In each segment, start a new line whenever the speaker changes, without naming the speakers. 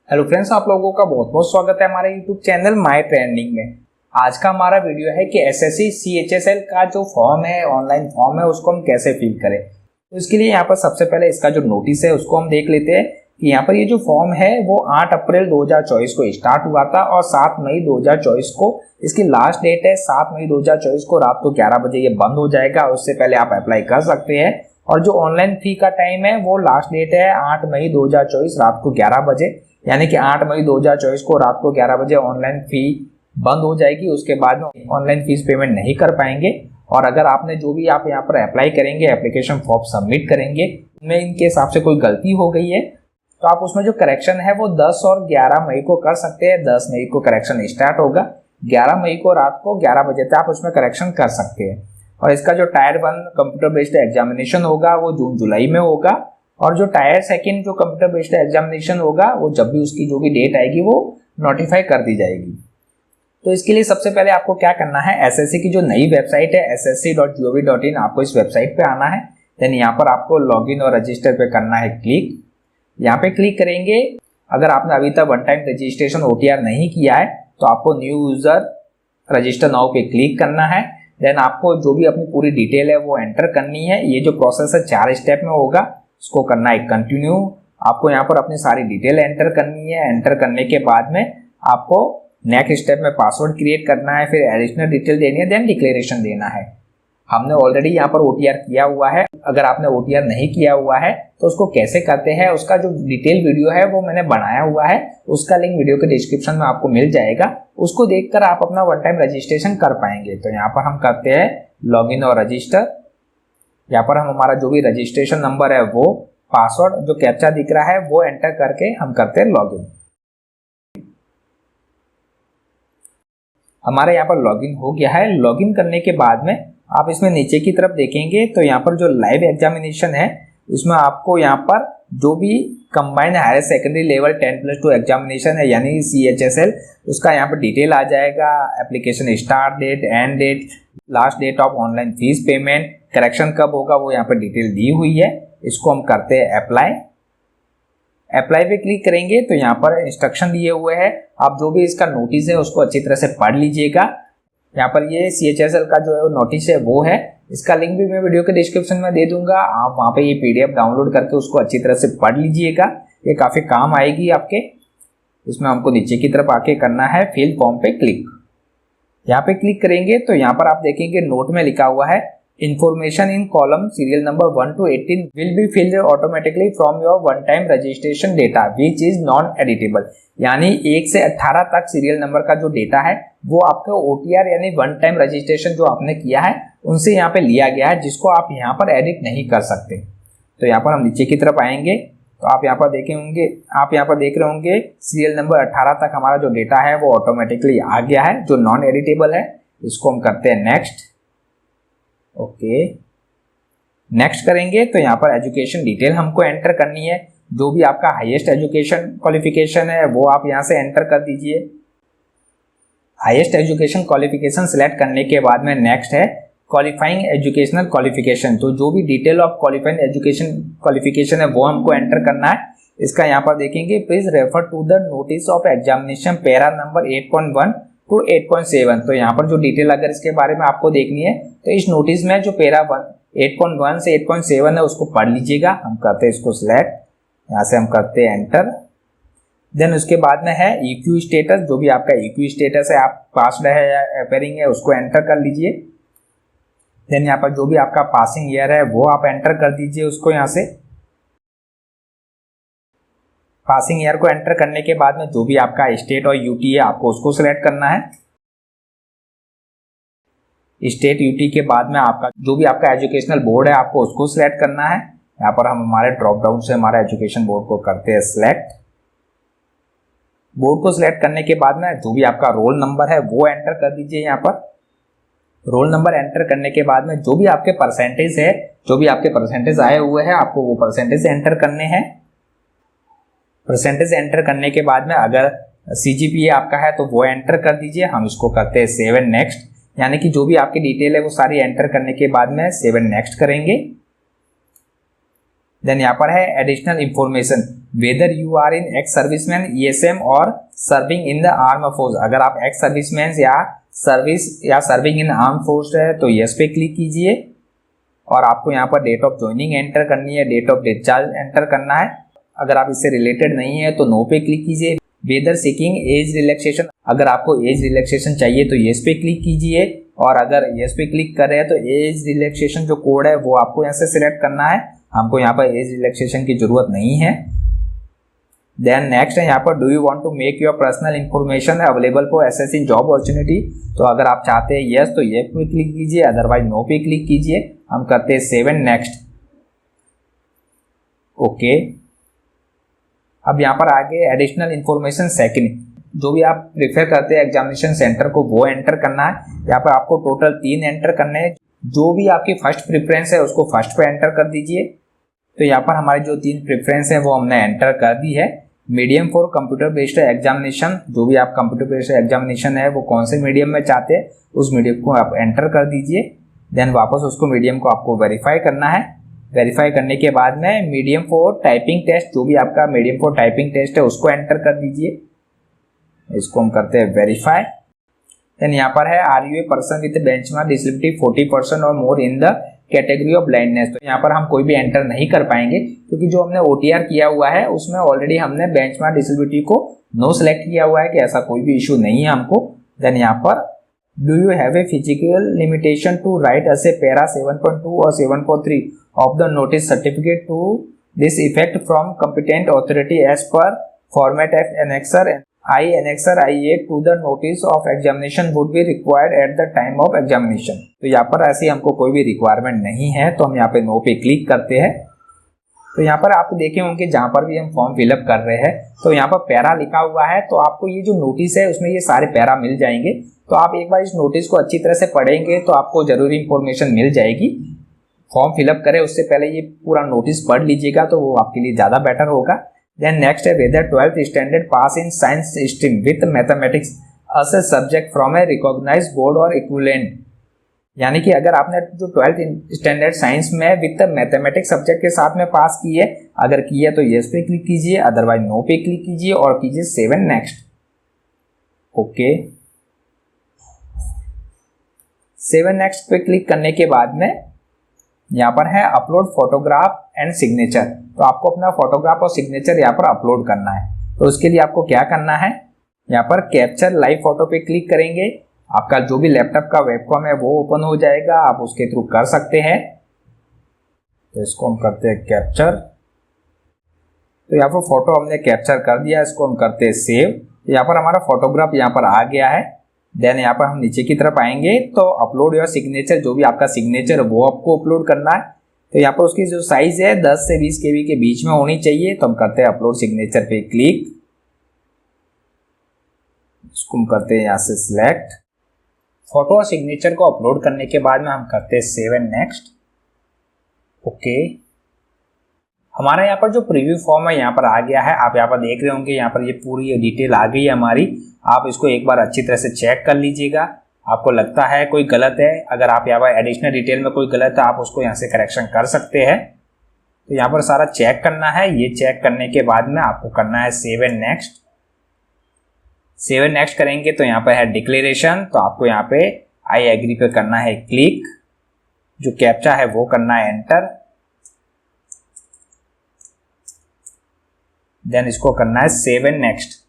Hello friends, आप लोगों का बहुत बहुत स्वागत है हमारे यूट्यूब चैनल माय ट्रेंडिंग में। आज का हमारा वीडियो है कि एसएससी सीएचएसएल का जो फॉर्म है, ऑनलाइन फॉर्म है, उसको हम कैसे फिल करें। तो इसके लिए यहाँ पर सबसे पहले इसका जो नोटिस है उसको हम देख लेते हैं कि यहाँ पर ये जो फॉर्म है वो 8 अप्रैल 2024 को स्टार्ट हुआ था और 7 मई 2024 को इसकी लास्ट डेट है। 7 मई 2024 को रात को 11 बजे ये बंद हो जाएगा। उससे पहले आप अप्लाई कर सकते हैं। और जो ऑनलाइन फी का टाइम है वो लास्ट डेट है 8 मई 2024 रात को 11 बजे, यानी कि 8 मई 2024 को रात को 11 बजे ऑनलाइन फी बंद हो जाएगी। उसके बाद में ऑनलाइन फीस पेमेंट नहीं कर पाएंगे। और अगर आपने जो भी आप यहाँ पर अप्लाई करेंगे, एप्लीकेशन फॉर्म सबमिट करेंगे, उनमें इनके हिसाब से कोई गलती हो गई है तो आप उसमें जो करेक्शन है वो 10 और 11 मई को कर सकते हैं। 10 मई को करेक्शन स्टार्ट होगा, 11 मई को रात को 11 बजे तक आप उसमें करेक्शन कर सकते हैं। और इसका जो टायर 1 कंप्यूटर बेस्ड एग्जामिनेशन होगा वो जून जुलाई में होगा। और जो टायर 2 जो कंप्यूटर बेस्ड एग्जामिनेशन होगा वो जब भी उसकी जो भी डेट आएगी वो नोटिफाई कर दी जाएगी। तो इसके लिए सबसे पहले आपको क्या करना है, एसएससी की जो नई वेबसाइट है ssc.gov.in, आपको इस वेबसाइट पे आना है। देन यहाँ पर आपको लॉगिन और रजिस्टर पे करना है क्लिक। यहाँ पे क्लिक करेंगे, अगर आपने अभी तक वन टाइम रजिस्ट्रेशन OTR नहीं किया है तो आपको न्यू यूजर रजिस्टर नाउ पे क्लिक करना है। देन आपको जो भी अपनी पूरी डिटेल है वो एंटर करनी है। ये जो प्रोसेस है 4 स्टेप में होगा, इसको करना है कंटिन्यू। आपको यहाँ पर अपनी सारी डिटेल एंटर करनी है। एंटर करने के बाद में आपको नेक्स्ट स्टेप में पासवर्ड क्रिएट करना है, फिर एडिशनल डिटेल देनी है, देन डिक्लेरेशन देना है। हमने ऑलरेडी यहाँ पर OTR किया हुआ है। अगर आपने OTR नहीं किया हुआ है तो उसको कैसे करते हैं उसका जो डिटेल वीडियो है वो मैंने बनाया हुआ है। उसका लिंक वीडियो के डिस्क्रिप्शन में आपको मिल जाएगा। उसको देखकर आप अपना वन टाइम रजिस्ट्रेशन कर पाएंगे। तो यहाँ पर हम करते हैं लॉगिन और रजिस्टर। यहाँ पर हम हमारा जो भी रजिस्ट्रेशन नंबर है वो, पासवर्ड जो कैप्चा दिख रहा है वो एंटर करके हम करते हैं लॉगिन। हमारे यहाँ पर लॉगिन हो गया है। लॉगिन करने के बाद में आप इसमें नीचे की तरफ देखेंगे तो यहाँ पर जो लाइव एग्जामिनेशन है इसमें आपको यहाँ पर जो भी combined higher secondary level 10+2 examination है यानी CHSL, उसका यहाँ पर डिटेल आ जाएगा। Application start date, end date, last date of online fees payment, correction कब होगा वो यहाँ पर डिटेल दी हुई है। इसको हम करते हैं अप्लाई। अप्लाई पे क्लिक करेंगे तो यहाँ पर इंस्ट्रक्शन दिए हुए हैं। आप जो भी इसका नोटिस है उसको अच्छी तरह से पढ़ लीजिएगा। यहाँ पर ये CHSL का जो नोटिस है वो है, इसका लिंक भी मैं वीडियो के डिस्क्रिप्शन में दे दूंगा। आप वहाँ पे ये PDF डाउनलोड करके उसको अच्छी तरह से पढ़ लीजिएगा, ये काफ़ी काम आएगी आपके। इसमें हमको नीचे की तरफ आके करना है फिल फॉर्म पे क्लिक। यहाँ पे क्लिक करेंगे तो यहाँ पर आप देखेंगे नोट में लिखा हुआ है information in column serial number 1 to 18 will be filled automatically from your one time registration data which is non editable. यानी 1 से 18 तक सीरियल नंबर का जो डेटा है वो आपका OTR यानी वन टाइम रजिस्ट्रेशन जो आपने किया है उनसे यहाँ पे लिया गया है, जिसको आप यहाँ पर एडिट नहीं कर सकते। तो यहाँ पर हम नीचे की तरफ आएंगे तो आप यहाँ पर देख रहे होंगे सीरियल नंबर 18 तक हमारा जो डेटा है वो ऑटोमेटिकली आ गया है, जो नॉन एडिटेबल है। इसको हम करते हैं नेक्स्ट। ओके, नेक्स्ट करेंगे तो यहाँ पर एजुकेशन डिटेल हमको एंटर करनी है। जो भी आपका हाईएस्ट एजुकेशन क्वालिफिकेशन है वो आप यहाँ से एंटर कर दीजिए। हाईएस्ट एजुकेशन क्वालिफिकेशन सिलेक्ट करने के बाद में नेक्स्ट है क्वालिफाइंग एजुकेशनल क्वालिफिकेशन। तो जो भी detail of qualifying education qualification है वो हमको एंटर करना है। इसका यहाँ पर देखेंगे please refer to the notice of examination para number 8.1 to 8.7। तो यहाँ पर जो डिटेल अगर इसके बारे में आपको देखनी है तो इस नोटिस में जो पैरा 8.1 से 8.7 है उसको पढ़ लीजिएगा। हम करते हैं इसको सिलेक्ट, यहाँ से हम करते हैं एंटर। देन उसके बाद में है EQ स्टेटस। जो भी आपका EQ स्टेटस है, आप पास्ड है या अपेयरिंग है, उसको एंटर कर लीजिए। देन यहाँ पर जो भी आपका पासिंग ईयर है वो आप एंटर कर दीजिए उसको। यहाँ से पासिंग ईयर को एंटर करने के बाद में जो भी आपका स्टेट और UT है आपको उसको सिलेक्ट करना है। स्टेट UT के बाद में आपका जो भी आपका एजुकेशनल बोर्ड है आपको उसको सिलेक्ट करना है। यहाँ पर हम हमारे ड्रॉप डाउन से हमारा एजुकेशन बोर्ड को करते हैं सिलेक्ट। बोर्ड को सिलेक्ट करने के बाद में जो भी आपका रोल नंबर है वो एंटर कर दीजिए। यहाँ पर रोल नंबर एंटर करने के बाद में जो भी आपके परसेंटेज है, जो भी आपके परसेंटेज आए हुए हैं आपको वो परसेंटेज एंटर करने हैं। परसेंटेज एंटर करने के बाद में अगर CGPA आपका है तो वो एंटर कर दीजिए। हम इसको करते हैं सेव एंड नेक्स्ट। यानी कि जो भी आपकी डिटेल है वो सारी एंटर करने के बाद में सेव एंड नेक्स्ट करेंगे। देन यहाँ पर है additional information, whether you are in ex serviceman, ESM और serving in the arm force. अगर आप एक्स सर्विसमैन या सर्विंग इन आर्म फोर्स है तो यस पे क्लिक कीजिए, और आपको यहाँ पर डेट ऑफ ज्वाइनिंग एंटर करनी है, डेट ऑफ डिस्चार्ज एंटर करना है। अगर आप इससे रिलेटेड नहीं है तो नो पे क्लिक कीजिए। वेदर सीकिंग एज रिलैक्सेशन, अगर आपको एज रिलैक्सेशन चाहिए तो यस पे क्लिक कीजिए, और अगर यस पे क्लिक कर रहे हैं तो एज रिलैक्सेशन जो कोड है वो आपको यहाँ से सिलेक्ट करना है। हमको यहाँ पर एज रिलैक्सेशन की जरूरत नहीं है। देन नेक्स्ट है यहाँ पर do you want to make your personal information available for assessing job opportunity, तो अगर आप चाहते हैं यस तो ये पे क्लिक कीजिए, अदरवाइज नो पे क्लिक कीजिए। हम करते हैं सेव एंड नेक्स्ट। ओके, अब यहाँ पर आगे एडिशनल इंफॉर्मेशन सेकंड, जो भी आप प्रेफर करते हैं एग्जामिनेशन सेंटर को वो एंटर करना है। यहाँ पर आपको टोटल 3 एंटर करने हैं। जो भी आपकी फर्स्ट प्रेफरेंस है उसको फर्स्ट पे एंटर कर दीजिए। तो यहाँ पर हमारी जो 3 प्रेफरेंस है वो हमने एंटर कर दी है। Medium for computer based examination, जो भी आप कंप्यूटर बेस्ड एग्जामिनेशन है वो कौन से मीडियम में चाहते हैं उस मीडियम को आप एंटर कर दीजिए। देन वापस उसको मीडियम को आपको वेरीफाई करना है। वेरीफाई करने के बाद में मीडियम फॉर टाइपिंग टेस्ट, जो भी आपका मीडियम फॉर टाइपिंग टेस्ट है उसको एंटर कर दीजिए। इसको हम करते हैं वेरीफाई। देन यहाँ पर है are you a person with benchmark disability 40% और more in the category of blindness, तो यहाँ पर हम कोई भी एंटर नहीं कर पाएंगे क्योंकि जो हमने OTR किया हुआ है उसमें ऑलरेडी हमने बेंचमार्क डिसेबिलिटी को नो सेलेक्ट किया हुआ है कि ऐसा कोई भी इशू नहीं है हमको। देन यहाँ पर do you have a physical limitation to write as a para 7.2 और 7.3 of the notice certificate to this effect from competent authority as per format F annexure Annexer I8 to the notice of examination would be required at the time of examination। तो यहाँ पर ऐसी हमको कोई भी requirement नहीं है, तो हम यहाँ पे नो पे क्लिक करते हैं। तो यहाँ पर आप देखे होंगे जहाँ पर भी हम फॉर्म फिलअप कर रहे हैं तो यहाँ पर पैरा लिखा हुआ है, तो आपको ये जो नोटिस है उसमें ये सारे पैरा मिल जाएंगे। तो आप एक बार इस नोटिस को अच्छी तरह से पढ़ेंगे तो आपको जरूरी इंफॉर्मेशन मिल जाएगी। फॉर्म फिलअप करें उससे पहले ये पूरा नोटिस पढ़ लीजिएगा तो वो आपके लिए ज़्यादा बेटर होगा। Then next है whether 12th standard pass in science stream with mathematics as a subject from a recognized board or equivalent, यानी कि अगर आपने जो 12th स्टैंडर्ड साइंस में विद मैथमेटिक्स सब्जेक्ट के साथ में पास की है, अगर की है तो यस पे क्लिक कीजिए, अदरवाइज नो पे क्लिक कीजिए और कीजिए save and next. Okay, save and next पे क्लिक करने के बाद में यहाँ पर है अपलोड फोटोग्राफ एंड सिग्नेचर, तो आपको अपना फोटोग्राफ और सिग्नेचर यहाँ पर अपलोड करना है। तो उसके लिए आपको क्या करना है, यहाँ पर कैप्चर लाइव फोटो पे क्लिक करेंगे। आपका जो भी लैपटॉप का वेबकैम है वो ओपन हो जाएगा, आप उसके थ्रू कर सकते हैं। तो इसको हम करते हैं कैप्चर। तो यहाँ पर फोटो हमने कैप्चर कर दिया, इसको हम करते हैं सेव। यहाँ पर हमारा फोटोग्राफ यहाँ पर आ गया है। देन यहाँ पर हम नीचे की तरफ आएंगे तो अपलोड योर सिग्नेचर, जो भी आपका सिग्नेचर है वो आपको अपलोड करना है। तो यहाँ पर उसकी जो साइज है 10 से 20 KB के बीच में होनी चाहिए। तो हम करते हैं अपलोड सिग्नेचर पे क्लिक, इसको हम करते हैं यहाँ से सिलेक्ट। फोटो और सिग्नेचर को अपलोड करने के बाद में हम करते हैं सेव एंड नेक्स्ट। ओके, हमारा यहाँ पर जो प्रीव्यू फॉर्म है यहाँ पर आ गया है। आप यहाँ पर देख रहे होंगे यहाँ पर ये पूरी डिटेल आ गई है हमारी। आप इसको एक बार अच्छी तरह से चेक कर लीजिएगा। आपको लगता है कोई गलत है, अगर आप यहाँ पर एडिशनल डिटेल में कोई गलत है आप उसको यहाँ से करेक्शन कर सकते हैं। तो यहाँ पर सारा चेक करना है। ये चेक करने के बाद में आपको करना है save and next. Save and next करेंगे तो यहाँ पर है डिक्लेरेशन, तो आपको यहाँ पे आई एग्री पे करना है क्लिक। जो कैप्चा है वो करना है एंटर। देन इसको करना है सेव एंड नेक्स्ट।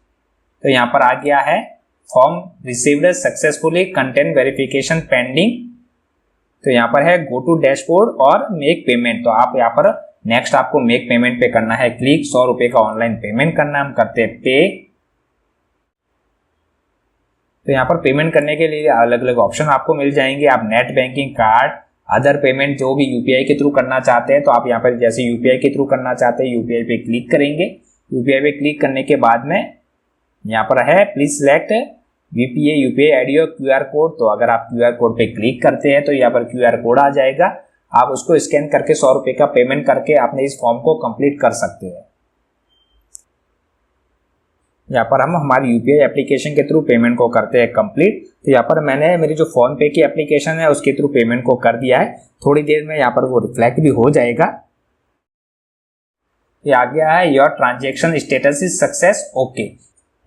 तो यहाँ पर आ गया है form received successfully, content verification pending. तो यहाँ पर है गो टू डैशबोर्ड और मेक पेमेंट। तो आप यहाँ पर नेक्स्ट आपको मेक पेमेंट पे करना है क्लिक। 100 रुपए का ऑनलाइन पेमेंट करना है, हम करते हैं पे। तो यहाँ पर पेमेंट करने के लिए अलग अलग ऑप्शन आपको मिल जाएंगे। आप net banking, card, other payment जो भी यूपीआई के थ्रू करना चाहते हैं तो आप यहाँ पर जैसे यूपीआई के थ्रू करना चाहते हैं यूपीआई पे क्लिक करेंगे। यूपीआई पे क्लिक करने के बाद में यहाँ पर है please select VPA UPI ID और क्यूआर कोड। तो अगर आप क्यूआर कोड पे क्लिक करते हैं तो यहाँ पर क्यूआर कोड आ जाएगा। आप उसको स्कैन करके 100 रुपए का पेमेंट करके आपने इस फॉर्म को कंप्लीट कर सकते हैं। यहाँ पर हम हमारी यूपीआई एप्लीकेशन के थ्रू पेमेंट को करते हैं कंप्लीट। तो यहाँ पर मैंने मेरी जो फोन पे की एप्लीकेशन है उसके थ्रू पेमेंट को कर दिया है। थोड़ी देर में यहाँ पर वो रिफ्लेक्ट भी हो जाएगा। ये आ गया है your transaction status is success okay,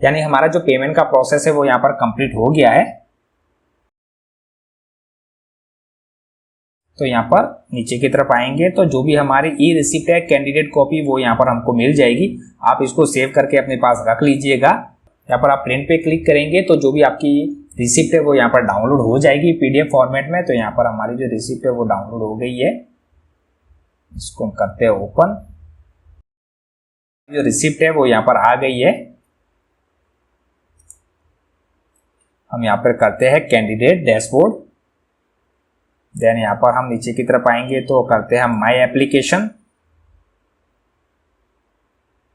यानी हमारा जो पेमेंट का प्रोसेस है वो यहाँ पर कंप्लीट हो गया है। तो यहाँ पर नीचे की तरफ आएंगे तो जो भी हमारी ई रिसिप्ट है कैंडिडेट कॉपी वो यहाँ पर हमको मिल जाएगी। आप इसको सेव करके अपने पास रख लीजिएगा। यहाँ पर आप प्रिंट पे क्लिक करेंगे तो जो भी आपकी रिसिप्ट है वो यहाँ पर डाउनलोड हो जाएगी पीडीएफ फॉर्मेट में। तो यहाँ पर हमारी जो रिसिप्ट है वो डाउनलोड हो गई है, इसको हम करते हैं ओपन। जो रिसिप्ट है वो यहाँ पर आ गई है। हम यहाँ पर करते हैं कैंडिडेट डैशबोर्ड, देन यहाँ पर हम नीचे की तरफ आएंगे तो करते हैं हम माई एप्लीकेशन।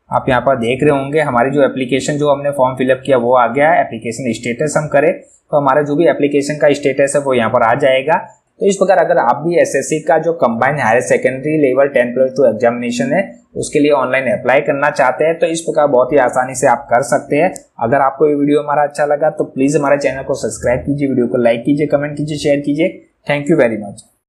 आप यहाँ पर देख रहे होंगे हमारी जो एप्लीकेशन जो हमने फॉर्म फिलअप किया वो आ गया है। एप्लीकेशन स्टेटस हम करें तो हमारा जो भी एप्लीकेशन का स्टेटस है वो यहाँ पर आ जाएगा। तो इस प्रकार अगर आप भी एसएससी का जो combined higher secondary level 10+2 examination है उसके लिए ऑनलाइन अप्लाई करना चाहते हैं तो इस प्रकार बहुत ही आसानी से आप कर सकते हैं। अगर आपको ये वीडियो हमारा अच्छा लगा तो प्लीज हमारे चैनल को सब्सक्राइब कीजिए, वीडियो को लाइक कीजिए, कमेंट कीजिए, शेयर कीजिए। Thank you very much.